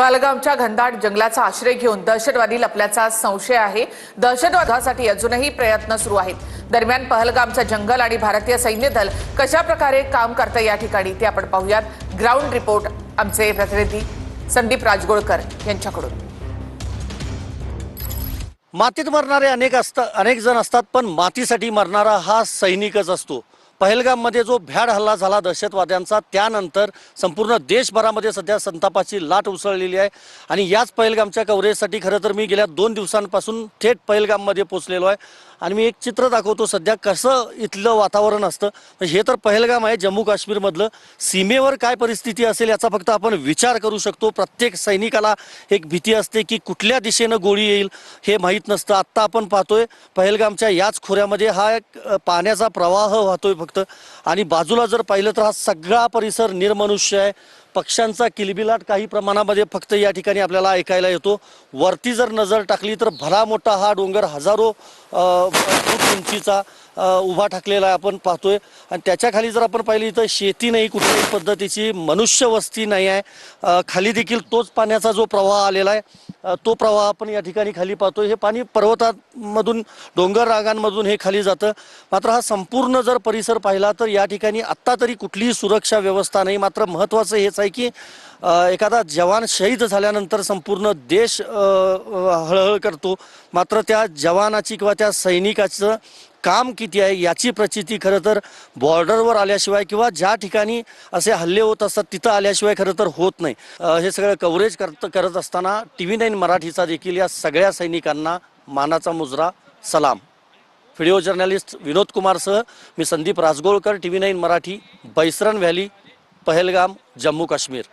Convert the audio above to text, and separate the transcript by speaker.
Speaker 1: पहलगामच्या घनदाट जंगलाचा आश्रय घेऊन दहशतवादी लपल्याचा संशय आहे। दहशतवादासाठी अजूनही प्रयत्न सुरू आहेत। दरम्यान पहलगामचं जंगल आणि भारतीय सैन्य दल कशा प्रकारे काम करतं या ठिकाणी ते आपण पाहूयात। ग्राउंड रिपोर्ट आमचे प्रतिनिधी संदीप राजगोळकर यांच्याकडून।
Speaker 2: मातीत मरणारे अनेक जण असतात, पण मातीसाठी मरणारा हा सैनिकच असतो। पहलगाममध्ये जो भ्याड हल्ला झाला दहशतवाद्यांचा, त्यानंतर संपूर्ण देशभरामध्ये सध्या संतापाची लाट उसळलेली आहे। आणि याच पहलगामच्या कव्हरेजसाठी खरं तर मी गेल्या 2 दिवसांपासून थेट पहलगाममध्ये पोहोचलेलो आहे। आणि मी एक चित्र दाखवतो सध्या कसं इथलं वातावरण असतं। हे तर पहलगाम आहे, जम्मू काश्मीरमधलं। सीमेवर काय परिस्थिती असेल याचा फक्त आपण विचार करू शकतो। प्रत्येक सैनिकाला एक भीती असते की कुठल्या दिशेनं गोळी येईल हे माहीत नसतं। आत्ता आपण पाहतोय पहलगामच्या याच खोऱ्यामध्ये हा एक पाण्याचा प्रवाह वाहतोय फक्त। आणि बाजूला जर पाहिलं तर हा सगळा परिसर निर्मनुष्य आहे। पक्ष्यांचा किलबिलाट काही प्रमाणामध्ये फक्त या ठिकाणी आपल्याला ऐकायला येतो। वरती जर नजर टाकली तर भला मोठा हा डोंगर हजारो फूट उंचीचा उभा ठाकलेला आपण पाहतोय। आणि त्याच्या खाली जर आपण पाहिली तर शेती नाही, कुठल्याही पद्धतीची मनुष्य वस्ती नाही आहे। खाली देखील तोच पाण्याचा जो प्रवाह आलेला आहे तो प्रवाह आपण या ठिकाणी खाली पाहतोय। हे पाणी पर्वतांमधून, डोंगर रांगांमधून हे खाली जातं। मात्र हा संपूर्ण जर परिसर पाहिला तर या ठिकाणी आत्ता तरी कुठलीही सुरक्षा व्यवस्था नाही। मात्र महत्त्वाचं हेच आहे की एखादा जवान शहीद झाल्यानंतर संपूर्ण देश हळहळ करतो। मात्र त्या जवानाची किंवा त्या सैनिकाचं काम किती आहे याची प्रचिती खरं तर बॉर्डरवर आल्याशिवाय किंवा ज्या ठिकाणी असे हल्ले होत असतात तिथं आल्याशिवाय खरं तर होत नाही। हे सगळं कव्हरेज करत असताना TV9 मराठीचा देखील या सगळ्या सैनिकांना मानाचा मुजरा, सलाम। व्हिडिओ जर्नलिस्ट विनोद कुमारसह मी संदीप राजगोळकर, TV9 मराठी, बैसरन व्हॅली, पहलगाम, जम्मू काश्मीर।